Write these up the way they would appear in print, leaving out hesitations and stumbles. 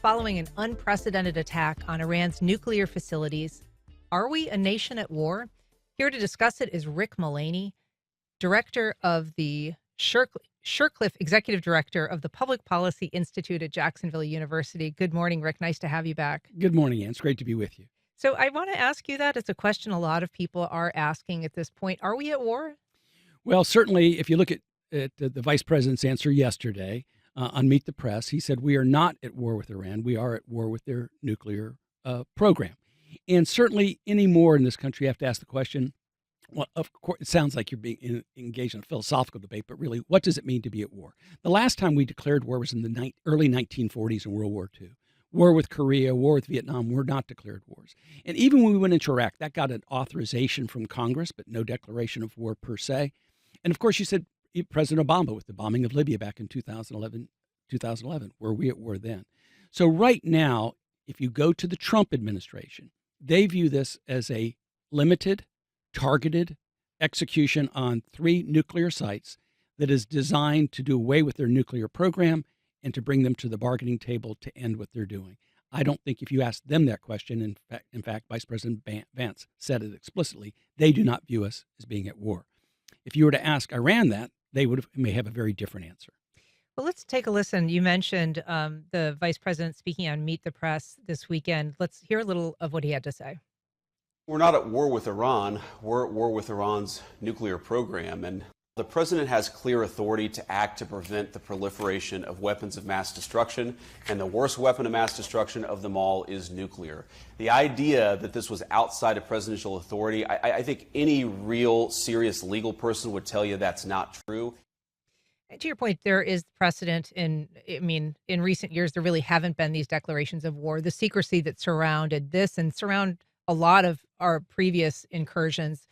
following an unprecedented attack on Iran's nuclear facilities. Are we a nation at war? Here to discuss it is Rick Mullaney, director of the Shercliffe, executive director of the Public Policy Institute at Jacksonville University. Good morning, Rick. Nice to have you back. Good morning, Ann. It's great to be with you. So I want to ask you that. It's a question a lot of people are asking at this point. Are we at war? Well, certainly, if you look at the vice president's answer yesterday on Meet the Press, he said we are not at war with Iran. We are at war with their nuclear program. And certainly anymore in this country, you have to ask the question, well, of course, it sounds like you're being engaged in a philosophical debate, but really, what does it mean to be at war? The last time we declared war was in the early 1940s in World War II. War with Korea, war with Vietnam were not declared wars. And even when we went into Iraq, that got an authorization from Congress, but no declaration of war per se. And of course, you said President Obama with the bombing of Libya back in 2011, were we at war then? So right now, if you go to the Trump administration, they view this as a limited, targeted execution on 3 nuclear sites that is designed to do away with their nuclear program and to bring them to the bargaining table to end what they're doing. I don't think if you ask them that question, in fact, Vice President Vance said it explicitly, they do not view us as being at war. If you were to ask Iran that, they may have a very different answer. Well, let's take a listen. You mentioned the vice president speaking on Meet the Press this weekend. Let's hear a little of what he had to say. We're not at war with Iran. We're at war with Iran's nuclear program. And the president has clear authority to act to prevent the proliferation of weapons of mass destruction. And the worst weapon of mass destruction of them all is nuclear. The idea that this was outside of presidential authority, I think any real serious legal person would tell you that's not true. To your point, there is precedent in recent years, there really haven't been these declarations of war. The secrecy that surrounded this and surround a lot of our previous incursions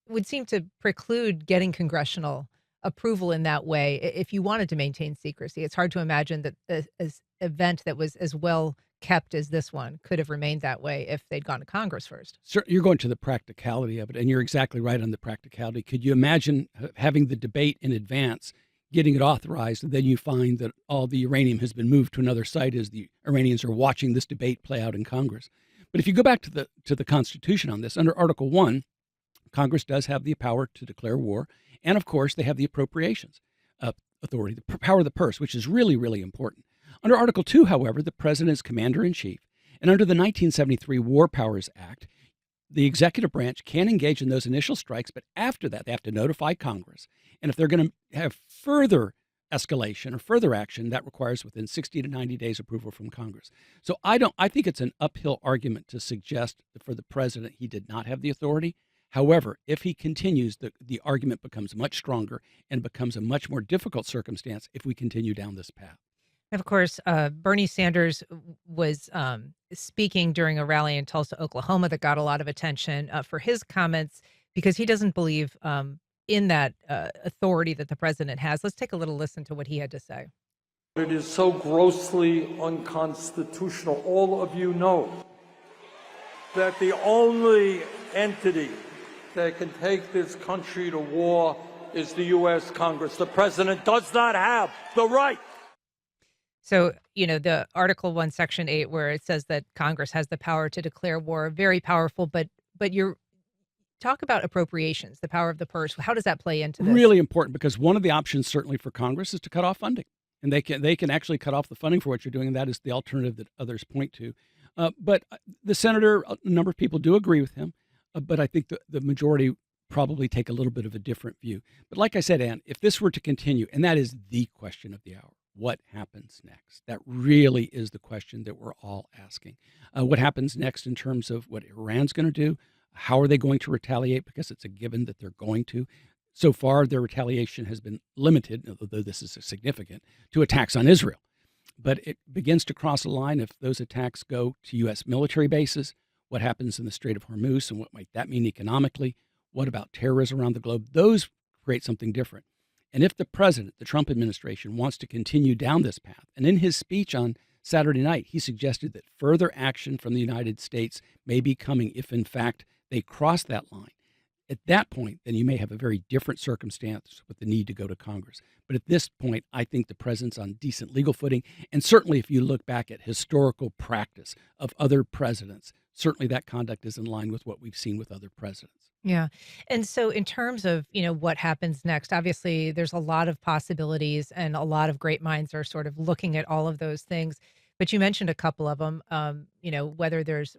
would seem to preclude getting congressional approval in that way if you wanted to maintain secrecy. It's hard to imagine that an event that was as well kept as this one could have remained that way if they'd gone to Congress first. Sir, you're going to the practicality of it, and you're exactly right on the practicality. Could you imagine having the debate in advance, getting it authorized, and then you find that all the uranium has been moved to another site as the Iranians are watching this debate play out in Congress? But if you go back to the Constitution on this, under Article 1, Congress does have the power to declare war, and of course they have the appropriations authority, the power of the purse, which is really, really important. Under Article 2, however, the president is commander-in-chief, and under the 1973 War Powers Act, the executive branch can engage in those initial strikes, but after that, they have to notify Congress. And if they're going to have further escalation or further action, that requires within 60 to 90 days approval from Congress. So I think it's an uphill argument to suggest that for the president he did not have the authority. However, if he continues, the argument becomes much stronger and becomes a much more difficult circumstance if we continue down this path. And of course, Bernie Sanders was speaking during a rally in Tulsa, Oklahoma that got a lot of attention for his comments because he doesn't believe in that authority that the president has. Let's take a little listen to what he had to say. It is so grossly unconstitutional. All of you know that the only entity that can take this country to war is the U.S. Congress. The president does not have the right. So, the Article 1, Section 8, where it says that Congress has the power to declare war, very powerful, but you're talk about appropriations, the power of the purse. How does that play into this? Really important, because one of the options certainly for Congress is to cut off funding. And they can actually cut off the funding for what you're doing, and that is the alternative that others point to. But the senator, a number of people do agree with him, but I think the majority probably take a little bit of a different view. But like I said, Ann, if this were to continue, and that is the question of the hour, what happens next? That really is the question that we're all asking. What happens next in terms of what Iran's going to do? How are they going to retaliate? Because it's a given that they're going to. So far, their retaliation has been limited, although this is significant, to attacks on Israel. But it begins to cross a line if those attacks go to U.S. military bases. What happens in the Strait of Hormuz and what might that mean economically? What about terrorism around the globe? Those create something different. And if the president, the Trump administration, wants to continue down this path, and in his speech on Saturday night, he suggested that further action from the United States may be coming if, in fact, they cross that line. At that point, then you may have a very different circumstance with the need to go to Congress. But at this point, I think the president's on decent legal footing. And certainly, if you look back at historical practice of other presidents, certainly that conduct is in line with what we've seen with other presidents. Yeah. And so in terms of, what happens next, obviously there's a lot of possibilities and a lot of great minds are sort of looking at all of those things. But you mentioned a couple of them, whether there's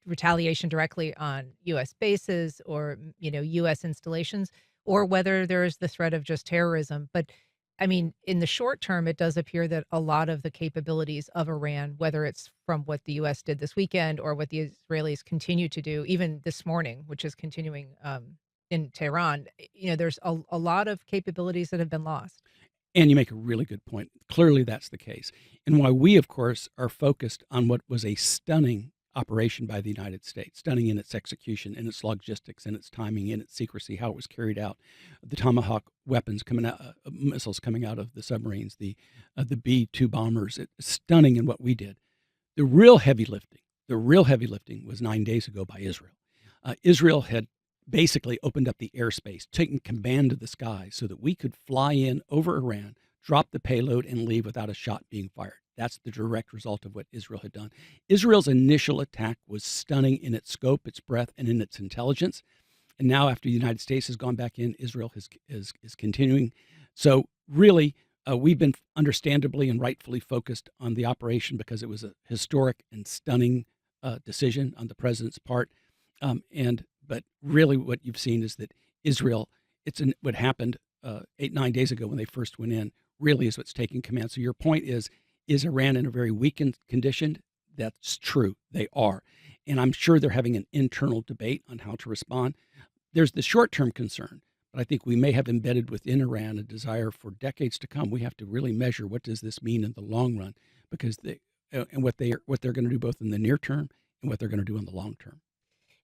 retaliation directly on US bases or, US installations, or whether there's the threat of just terrorism. But I mean, in the short term, it does appear that a lot of the capabilities of Iran, whether it's from what the U.S. did this weekend or what the Israelis continue to do, even this morning, which is continuing in Tehran, there's a lot of capabilities that have been lost. And you make a really good point. Clearly, that's the case. And why we, of course, are focused on what was a stunning operation by the United States, stunning in its execution, in its logistics, in its timing, in its secrecy, how it was carried out, the Tomahawk weapons coming out, missiles coming out of the submarines, the B-2 bombers. It's stunning in what we did. The real heavy lifting was 9 days ago by Israel. Israel had basically opened up the airspace, taken command of the sky so that we could fly in over Iran, drop the payload, and leave without a shot being fired. That's the direct result of what Israel had done. Israel's initial attack was stunning in its scope, its breadth, and in its intelligence. And now, after the United States has gone back in, Israel is continuing. So, really, we've been understandably and rightfully focused on the operation because it was a historic and stunning decision on the president's part. But really, what you've seen is that Israel, what happened 9 days ago when they first went in, really is what's taking command. So your point is Iran in a very weakened condition? That's true. They are. And I'm sure they're having an internal debate on how to respond. There's the short-term concern, but I think we may have embedded within Iran a desire for decades to come. We have to really measure what does this mean in the long run, because what they're going to do both in the near term and what they're going to do in the long term.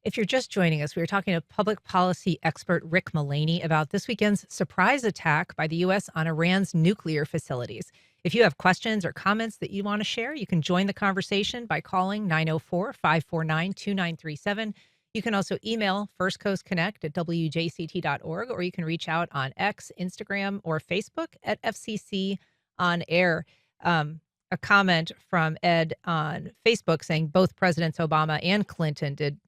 If you're just joining us, we were talking to public policy expert Rick Mullaney about this weekend's surprise attack by the U.S. on Iran's nuclear facilities. If you have questions or comments that you want to share, you can join the conversation by calling 904-549-2937. You can also email firstcoastconnect@wjct.org, or you can reach out on X, Instagram, or Facebook at FCC On Air. A comment from Ed on Facebook saying both Presidents Obama and Clinton did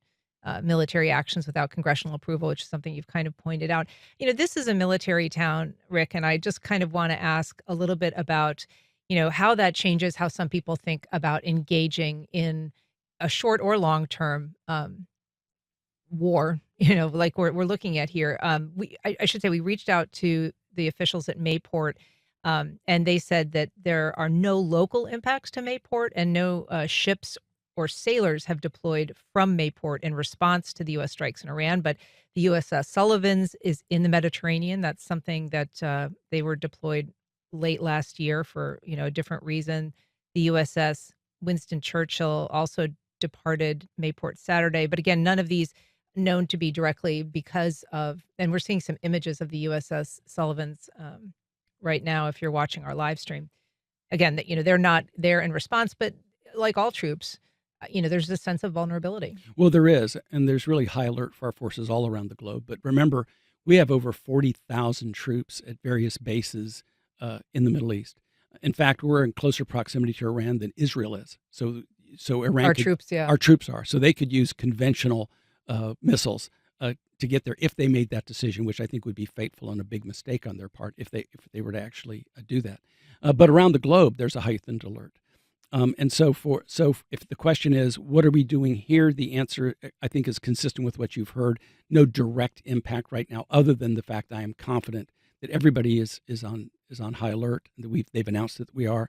military actions without congressional approval, which is something you've kind of pointed out. This is a military town, Rick, and I just kind of want to ask a little bit about, how that changes how some people think about engaging in a short or long term war, like we're looking at here. I should say we reached out to the officials at Mayport, and they said that there are no local impacts to Mayport and no ships or sailors have deployed from Mayport in response to the U.S. strikes in Iran. But the USS Sullivan's is in the Mediterranean. That's something that they were deployed late last year for, a different reason. The USS Winston Churchill also departed Mayport Saturday. But again, none of these known to be directly because of, and we're seeing some images of the USS Sullivan's right now if you're watching our live stream. Again, that they're not there in response, but like all troops, there's this sense of vulnerability. Well, there is, and there's really high alert for our forces all around the globe. But remember, we have over 40,000 troops at various bases in the Middle East. In fact, we're in closer proximity to Iran than Israel is. So Iran, Our troops, yeah. Our troops are. So they could use conventional missiles to get there if they made that decision, which I think would be fateful and a big mistake on their part if they were to actually do that. But around the globe, there's a heightened alert. And so if the question is, what are we doing here? The answer, I think, is consistent with what you've heard. No direct impact right now, other than the fact that I am confident that everybody is on high alert. That they've announced that we are.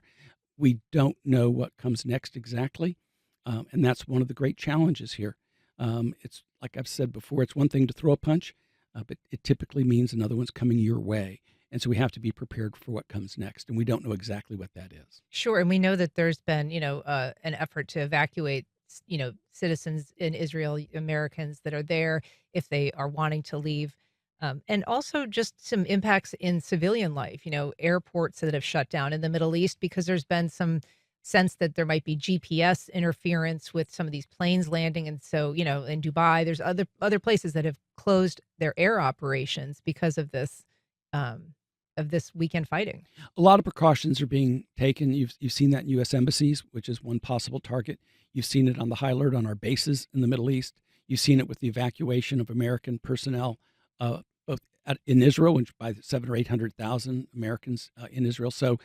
We don't know what comes next exactly, and that's one of the great challenges here. It's like I've said before. It's one thing to throw a punch, but it typically means another one's coming your way. And so we have to be prepared for what comes next, and we don't know exactly what that is. Sure, and we know that there's been, an effort to evacuate, citizens in Israel, Americans that are there if they are wanting to leave, and also just some impacts in civilian life. Airports that have shut down in the Middle East because there's been some sense that there might be GPS interference with some of these planes landing. And so, in Dubai, there's other places that have closed their air operations because um, of this weekend fighting. A lot of precautions are being taken. You've seen that in U.S. embassies, which is one possible target. You've seen it on the high alert on our bases in the Middle East. You've seen it with the evacuation of American personnel, both in Israel, which by 700,000 or 800,000 Americans in Israel. So,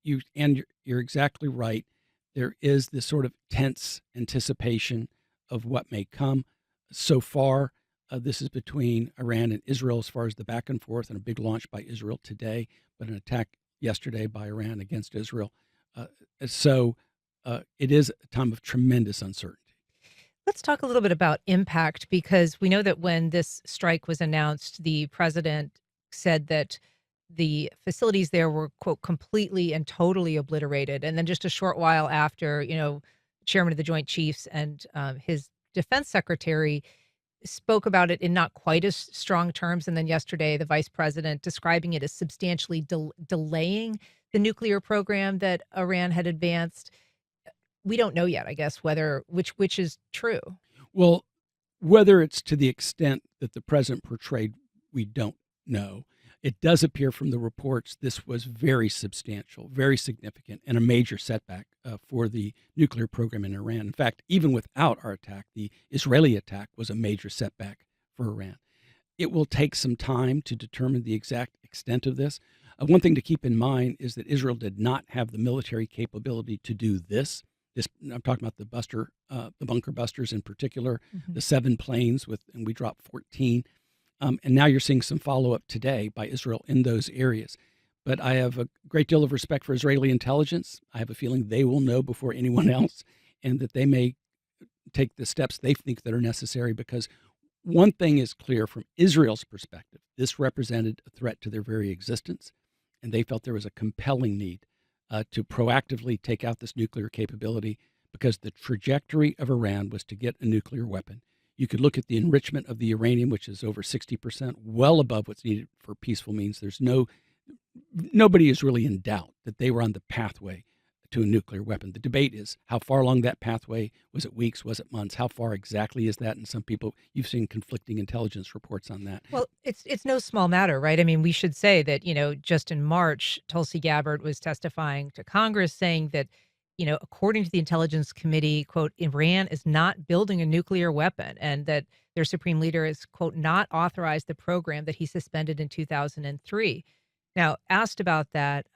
you're exactly right. There is this sort of tense anticipation of what may come. So far, this is between Iran and Israel as far as the back and forth, and a big launch by Israel today, but an attack yesterday by Iran against Israel. Uh, so it is a time of tremendous uncertainty. Let's talk a little bit about impact, because we know that when this strike was announced, the president said that the facilities there were, quote, completely and totally obliterated. And then just a short while after, chairman of the Joint Chiefs and his defense secretary spoke about it in not quite as strong terms. And then yesterday, the vice president describing it as substantially delaying the nuclear program that Iran had advanced. We don't know yet, I guess, whether which is true. Well, whether it's to the extent that the president portrayed, we don't know. It does appear from the reports this was very substantial, very significant, and a major setback for the nuclear program in Iran. In fact, even without our attack, the Israeli attack was a major setback for Iran. It will take some time to determine the exact extent of this. One thing to keep in mind is that Israel did not have the military capability to do this. I'm talking about the bunker busters in particular, the 7 planes and we dropped 14. And now you're seeing some follow-up today by Israel in those areas. But I have a great deal of respect for Israeli intelligence. I have a feeling they will know before anyone else, and that they may take the steps they think that are necessary, because one thing is clear from Israel's perspective. This represented a threat to their very existence, and they felt there was a compelling need to proactively take out this nuclear capability, because the trajectory of Iran was to get a nuclear weapon. You could look at the enrichment of the uranium, which is over 60%, well above what's needed for peaceful means. Nobody is really in doubt that they were on the pathway to a nuclear weapon. The debate is how far along that pathway. Was it weeks? Was it months? How far exactly is that? And some people, you've seen conflicting intelligence reports on that. Well, it's no small matter, right? I mean, we should say that, just in March, Tulsi Gabbard was testifying to Congress saying that, according to the Intelligence Committee, quote, Iran is not building a nuclear weapon, and that their supreme leader has, quote, not authorized the program that he suspended in 2003. Now, asked about that,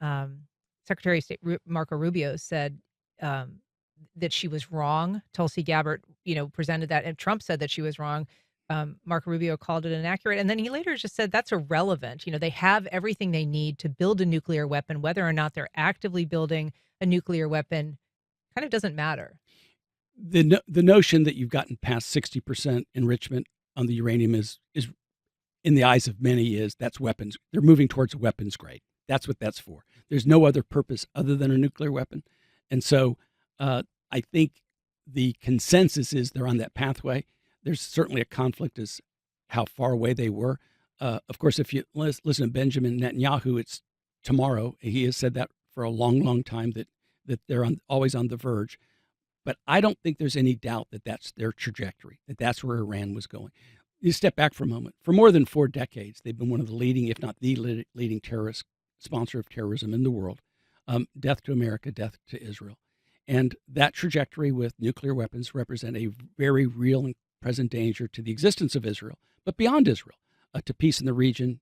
Secretary of State Marco Rubio said that she was wrong. Tulsi Gabbard, presented that, and Trump said that she was wrong. Marco Rubio called it inaccurate. And then he later just said that's irrelevant. They have everything they need to build a nuclear weapon. Whether or not they're actively building a nuclear weapon kind of doesn't matter. The notion that you've gotten past 60% enrichment on the uranium is in the eyes of many is that's weapons. They're moving towards a weapons grade. That's what that's for. There's no other purpose other than a nuclear weapon. And so I think the consensus is they're on that pathway. There's certainly a conflict as how far away they were. Of course, if you listen to Benjamin Netanyahu, it's tomorrow. He has said that for a long, long time, that they're always on the verge. But I don't think there's any doubt that that's their trajectory, that that's where Iran was going. You step back for a moment. For more than 4 decades, they've been one of the leading, if not the leading terrorist sponsor of terrorism in the world. Death to America, death to Israel. And that trajectory with nuclear weapons represent a very real and present danger to the existence of Israel, but beyond Israel, to peace in the region,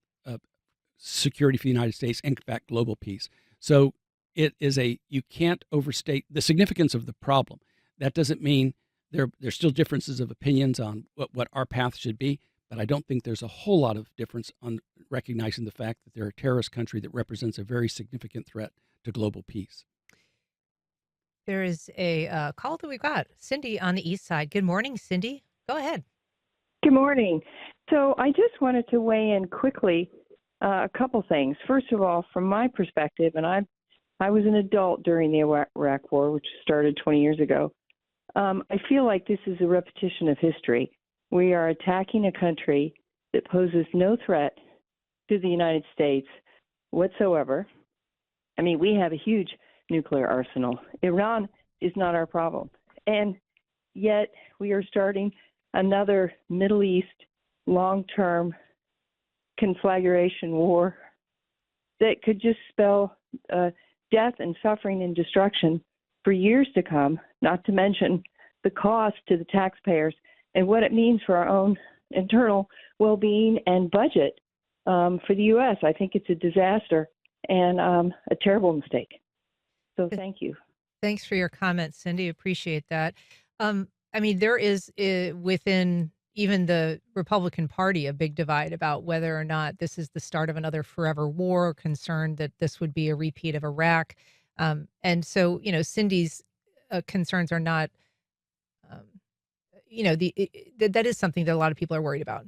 security for the United States, and in fact, global peace. So it is you can't overstate the significance of the problem. That doesn't mean there's still differences of opinions on what our path should be, but I don't think there's a whole lot of difference on recognizing the fact that they're a terrorist country that represents a very significant threat to global peace. There is a call that we've got. Cindy on the east side. Good morning, Cindy. Go ahead. Good morning. So I just wanted to weigh in quickly a couple things. First of all, from my perspective, and I was an adult during the Iraq War, which started 20 years ago. I feel like this is a repetition of history. We are attacking a country that poses no threat to the United States whatsoever. I mean, we have a huge nuclear arsenal. Iran is not our problem. And yet we are starting another Middle East long-term conflagration war that could just spell death and suffering and destruction for years to come, not to mention the cost to the taxpayers and what it means for our own internal well-being and budget for the U.S. I think it's a disaster and a terrible mistake. So thank you. Thanks for your comments, Cindy. Appreciate that. I mean, there is within even the Republican Party a big divide about whether or not this is the start of another forever war, concerned that this would be a repeat of Iraq. And so, Cindy's concerns are not, that is something that a lot of people are worried about.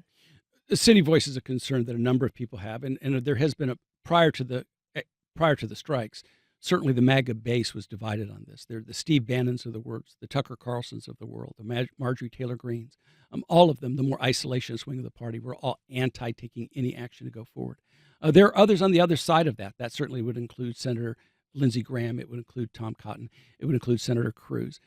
Cindy voices a concern that a number of people have, and there has been prior to the strikes. Certainly, the MAGA base was divided on this. They're the Steve Bannons of the world, the Tucker Carlsons of the world, the Marjorie Taylor Greens. All of them, the more isolationist wing of the party, were all anti-taking any action to go forward. There are others on the other side of that. That certainly would include Senator Lindsey Graham. It would include Tom Cotton. It would include Senator Cruz.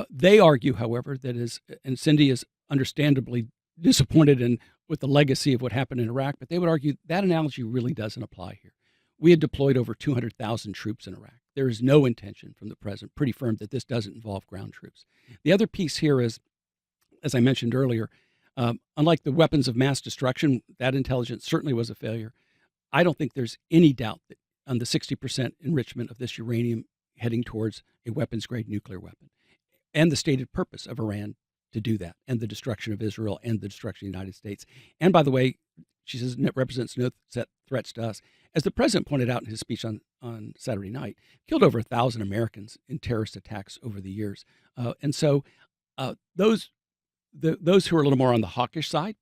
They argue, however, and Cindy is understandably disappointed with the legacy of what happened in Iraq, but they would argue that analogy really doesn't apply here. We had deployed over 200,000 troops in Iraq. There is no intention from the president, pretty firm, that this doesn't involve ground troops. The other piece here is, as I mentioned earlier, unlike the weapons of mass destruction, that intelligence certainly was a failure. I don't think there's any doubt that on the 60% enrichment of this uranium heading towards a weapons-grade nuclear weapon, and the stated purpose of Iran to do that, and the destruction of Israel and the destruction of the United States. And by the way, she says it represents no threats to us. As the president pointed out in his speech on Saturday night, killed over 1,000 Americans in terrorist attacks over the years. And so those who are a little more on the hawkish side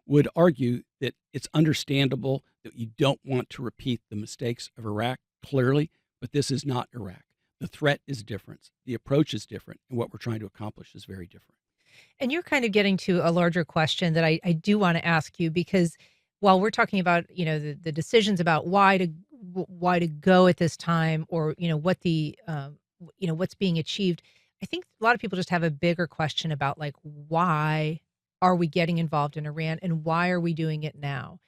would argue that it's understandable that you don't want to repeat the mistakes of Iraq, clearly, but this is not Iraq. The threat is different. The approach is different. And what we're trying to accomplish is very different. And you're kind of getting to a larger question that I do want to ask you, because while we're talking about, the decisions about why to go at this time, or, what what's being achieved, I think a lot of people just have a bigger question about, like, why are we getting involved in Iran, and why are we doing it now?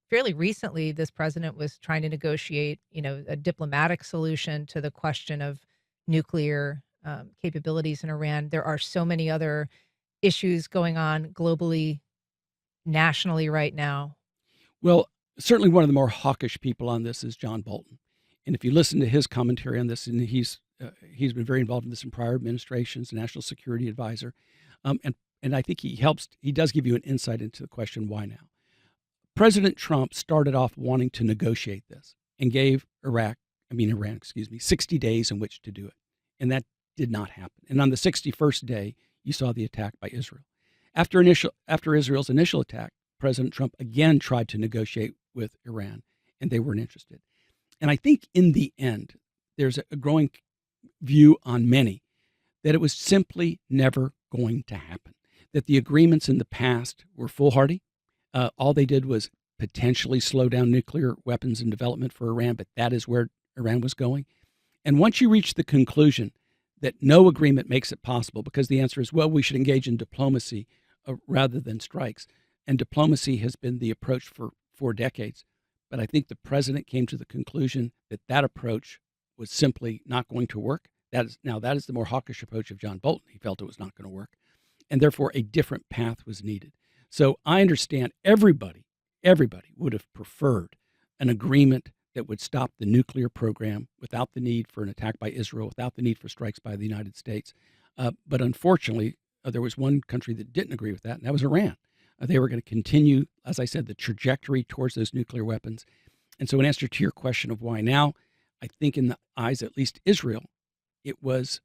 Fairly recently, this president was trying to negotiate, a diplomatic solution to the question of nuclear capabilities in Iran. There are so many other issues going on globally, nationally right now. Well, certainly one of the more hawkish people on this is John Bolton. And if you listen to his commentary on this, and he's been very involved in this in prior administrations, national security advisor, and I think he does give you an insight into the question, why now? President Trump started off wanting to negotiate this and gave Iran, 60 days in which to do it. And that did not happen. And on the 61st day, you saw the attack by Israel. After Israel's initial attack, President Trump again tried to negotiate with Iran, and they weren't interested. And I think in the end, there's a growing view on many that it was simply never going to happen, that the agreements in the past were foolhardy. All they did was potentially slow down nuclear weapons and development for Iran, but that is where Iran was going. And once you reach the conclusion that no agreement makes it possible, because the answer is, well, we should engage in diplomacy rather than strikes. And diplomacy has been the approach for 4 decades. But I think the president came to the conclusion that that approach was simply not going to work. That is the more hawkish approach of John Bolton. He felt it was not going to work. And therefore, a different path was needed. So I understand everybody would have preferred an agreement that would stop the nuclear program without the need for an attack by Israel, without the need for strikes by the United States. But unfortunately, there was one country that didn't agree with that, and that was Iran. They were going to continue, as I said, the trajectory towards those nuclear weapons. And so in answer to your question of why now, I think in the eyes, at least Israel, it was,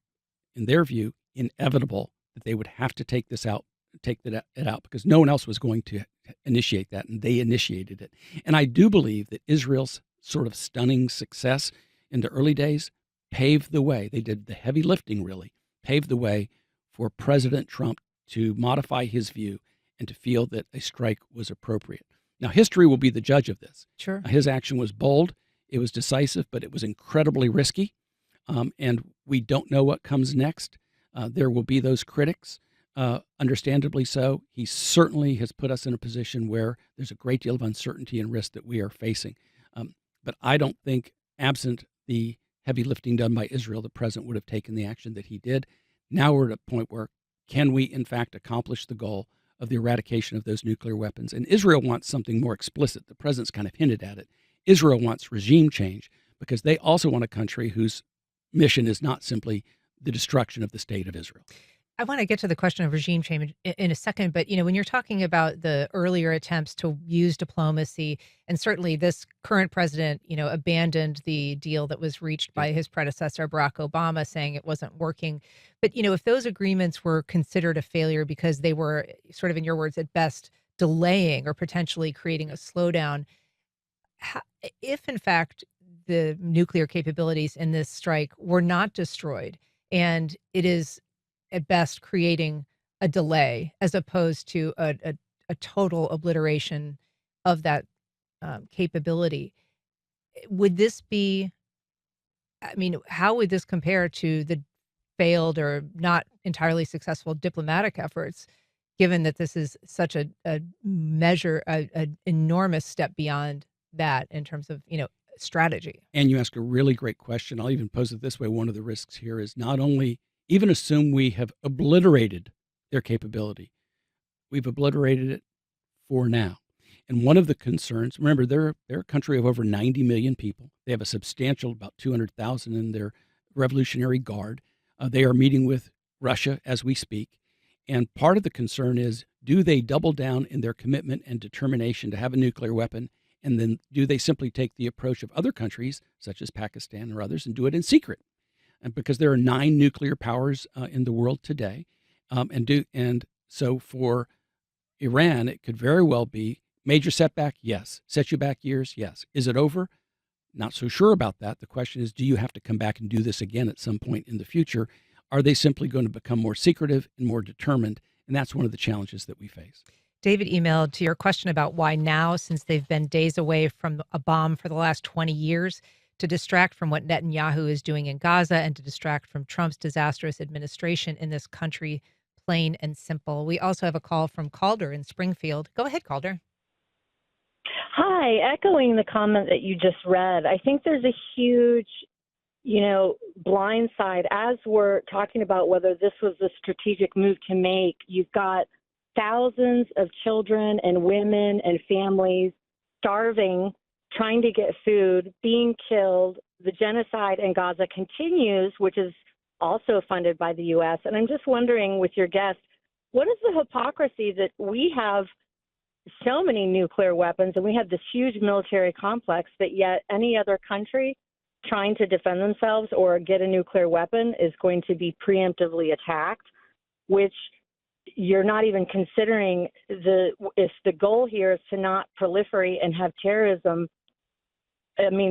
in their view, inevitable that they would have to take it out, because no one else was going to initiate that, and they initiated it. And I do believe that Israel's sort of stunning success in the early days paved the way. They did the heavy lifting, really, paved the way for President Trump to modify his view and to feel that a strike was appropriate. Now, history will be the judge of this. Sure. His action was bold. It was decisive, but it was incredibly risky. And we don't know what comes next. There will be those critics, understandably so. He certainly has put us in a position where there's a great deal of uncertainty and risk that we are facing. But I don't think, absent the heavy lifting done by Israel, the president would have taken the action that he did. Now we're at a point where can we, in fact, accomplish the goal of the eradication of those nuclear weapons? And Israel wants something more explicit. The president's kind of hinted at it. Israel wants regime change because they also want a country whose mission is not simply the destruction of the state of Israel. I want to get to the question of regime change in a second, but when you're talking about the earlier attempts to use diplomacy, and certainly this current president, abandoned the deal that was reached by his predecessor Barack Obama, saying it wasn't working. But if those agreements were considered a failure because they were, sort of in your words, at best delaying or potentially creating a slowdown, if in fact the nuclear capabilities in this strike were not destroyed, and it is at best creating a delay as opposed to a total obliteration of that capability, would this be, how would this compare to the failed or not entirely successful diplomatic efforts, given that this is such a measure, an enormous step beyond that in terms of, strategy? And you ask a really great question. I'll even pose it this way. One of the risks here is not only, even assume we have obliterated their capability, we've obliterated it for now. And one of the concerns, remember, they're a country of over 90 million people. They have a substantial, about 200,000 in their Revolutionary Guard. They are meeting with Russia as we speak. And part of the concern is, do they double down in their commitment and determination to have a nuclear weapon? And then do they simply take the approach of other countries, such as Pakistan or others, and do it in secret? And because there are 9 nuclear powers in the world today, and so for Iran, it could very well be major setback. Yes. Set you back years. Yes. Is it over? Not so sure about that. The question is, do you have to come back and do this again at some point in the future? Are they simply going to become more secretive and more determined? And that's one of the challenges that we face. David emailed to your question about why now, since they've been days away from a bomb for the last 20 years, to distract from what Netanyahu is doing in Gaza and to distract from Trump's disastrous administration in this country, plain and simple. We also have a call from Calder in Springfield. Go ahead, Calder. Hi, echoing the comment that you just read, I think there's a huge, blind side as we're talking about whether this was a strategic move to make. You've got thousands of children and women and families starving, trying to get food, being killed. The genocide in Gaza continues, which is also funded by the U.S. And I'm just wondering, with your guest, what is the hypocrisy that we have so many nuclear weapons and we have this huge military complex, but yet any other country trying to defend themselves or get a nuclear weapon is going to be preemptively attacked, which you're not even considering if the goal here is to not proliferate and have terrorism.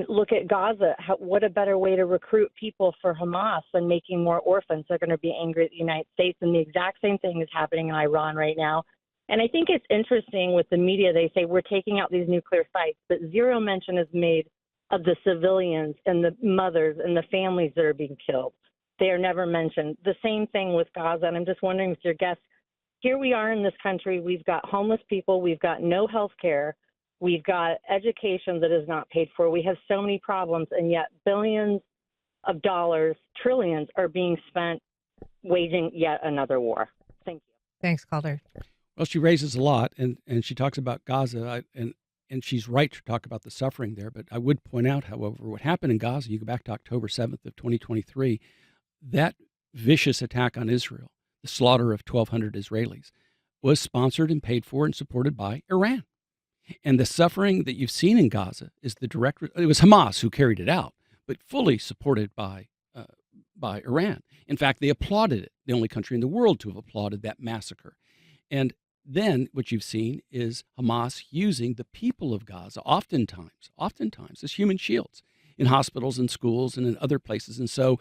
Look at Gaza. What a better way to recruit people for Hamas than making more orphans. They're going to be angry at the United States. And the exact same thing is happening in Iran right now. And I think it's interesting with the media, they say we're taking out these nuclear sites, but zero mention is made of the civilians and the mothers and the families that are being killed. They are never mentioned. The same thing with Gaza. And I'm just wondering with your guests, here we are in this country. We've got homeless people. We've got no health care. We've got education that is not paid for. We have so many problems, and yet billions of dollars, trillions, are being spent waging yet another war. Thank you. Thanks, Calder. Well, she raises a lot, and she talks about Gaza, and she's right to talk about the suffering there. But I would point out, however, what happened in Gaza, you go back to October 7th of 2023, that vicious attack on Israel, the slaughter of 1,200 Israelis, was sponsored and paid for and supported by Iran. And the suffering that you've seen in Gaza is it was Hamas who carried it out, but fully supported by Iran. In fact, they applauded it, the only country in the world to have applauded that massacre. And then what you've seen is Hamas using the people of Gaza, oftentimes as human shields in hospitals and schools and in other places. And so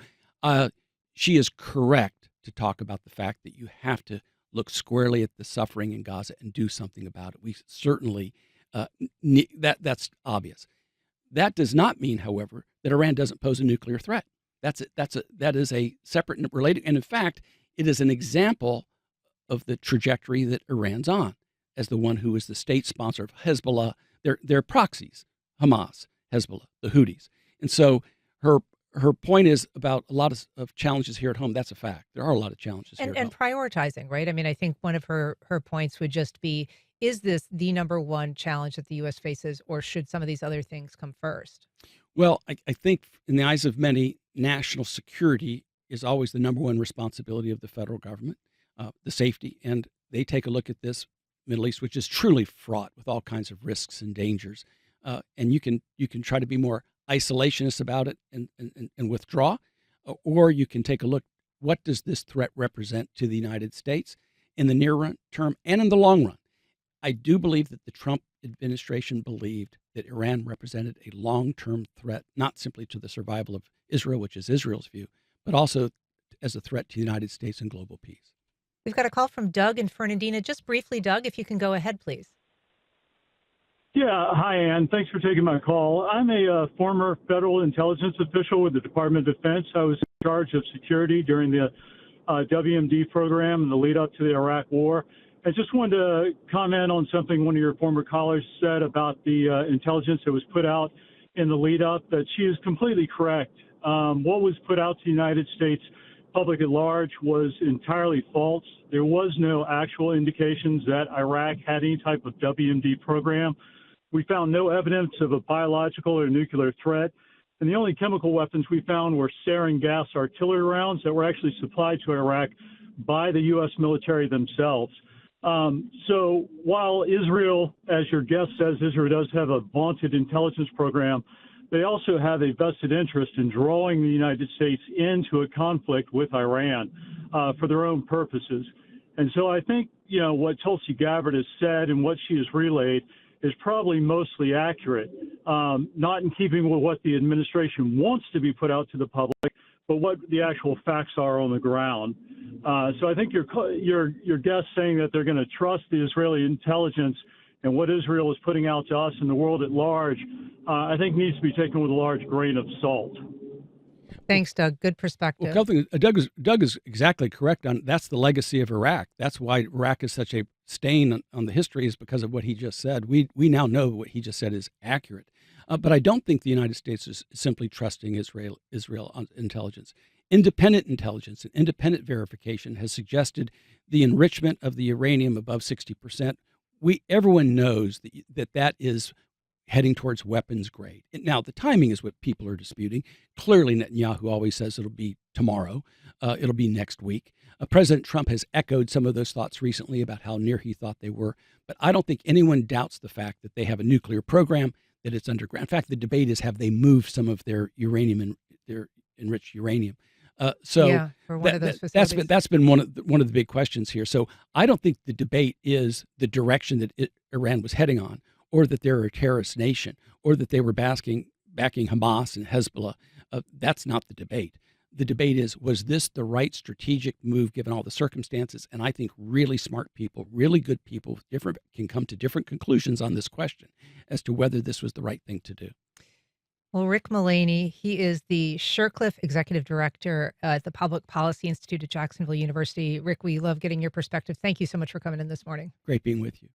she is correct to talk about the fact that you have to look squarely at the suffering in Gaza and do something about it. We certainly, that's obvious. That does not mean, however, that Iran doesn't pose a nuclear threat. That is a separate and related, and in fact, it is an example of the trajectory that Iran's on as the one who is the state sponsor of Hezbollah. They're proxies, Hamas, Hezbollah, the Houthis. And so her point is about a lot of challenges here at home. That's a fact. There are a lot of challenges here at And home. prioritizing, right? I mean, I think one of her points would just be, is this the number one challenge that the U.S. faces, or should some of these other things come first? Well, I think in the eyes of many, national security is always the number one responsibility of the federal government, the safety. And they take a look at this Middle East, which is truly fraught with all kinds of risks and dangers. And you can try to be more isolationist about it and withdraw, or you can take a look, what does this threat represent to the United States in the near term and in the long run? I do believe that the Trump administration believed that Iran represented a long-term threat, not simply to the survival of Israel, which is Israel's view, but also as a threat to the United States and global peace. We've got a call from Doug and Fernandina. Just briefly, Doug, if you can go ahead, please. Yeah, hi, Ann. Thanks for taking my call. I'm a former federal intelligence official with the Department of Defense. I was in charge of security during the WMD program and the lead up to the Iraq War. I just wanted to comment on something one of your former callers said about the intelligence that was put out in the lead up, that she is completely correct. What was put out to the United States public at large was entirely false. There was no actual indications that Iraq had any type of WMD program. We found no evidence of a biological or nuclear threat. And the only chemical weapons we found were sarin gas artillery rounds that were actually supplied to Iraq by the U.S. military themselves. So while Israel, as your guest says, Israel does have a vaunted intelligence program, they also have a vested interest in drawing the United States into a conflict with Iran for their own purposes. And so I think, what Tulsi Gabbard has said and what she has relayed is probably mostly accurate, not in keeping with what the administration wants to be put out to the public, but what the actual facts are on the ground. So I think your guest saying that they're going to trust the Israeli intelligence and what Israel is putting out to us and the world at large, I think needs to be taken with a large grain of salt. Thanks, Doug. Good Well, perspective. Doug is exactly correct on that's the legacy of Iraq. That's why Iraq is such a stain on the history, is because of what he just said. We now know what he just said is accurate. But I don't think the United States is simply trusting Israel on intelligence. Independent intelligence and independent verification has suggested the enrichment of the uranium above 60%. Everyone knows that is heading towards weapons grade. Now, the timing is what people are disputing. Clearly, Netanyahu always says it'll be tomorrow. It'll be next week. President Trump has echoed some of those thoughts recently about how near he thought they were. But I don't think anyone doubts the fact that they have a nuclear program, that it's underground. In fact, the debate is, have they moved some of their uranium and their enriched uranium? Yeah, for one of those facilities. That's been one of the big questions here. So I don't think the debate is the direction that Iran was heading on, or that they're a terrorist nation, or that they were backing Hamas and Hezbollah. That's not the debate. The debate is, was this the right strategic move given all the circumstances? And I think really smart people, really good people, can come to different conclusions on this question as to whether this was the right thing to do. Well, Rick Mullaney, he is the Shercliffe Executive Director at the Public Policy Institute at Jacksonville University. Rick, we love getting your perspective. Thank you so much for coming in this morning. Great being with you.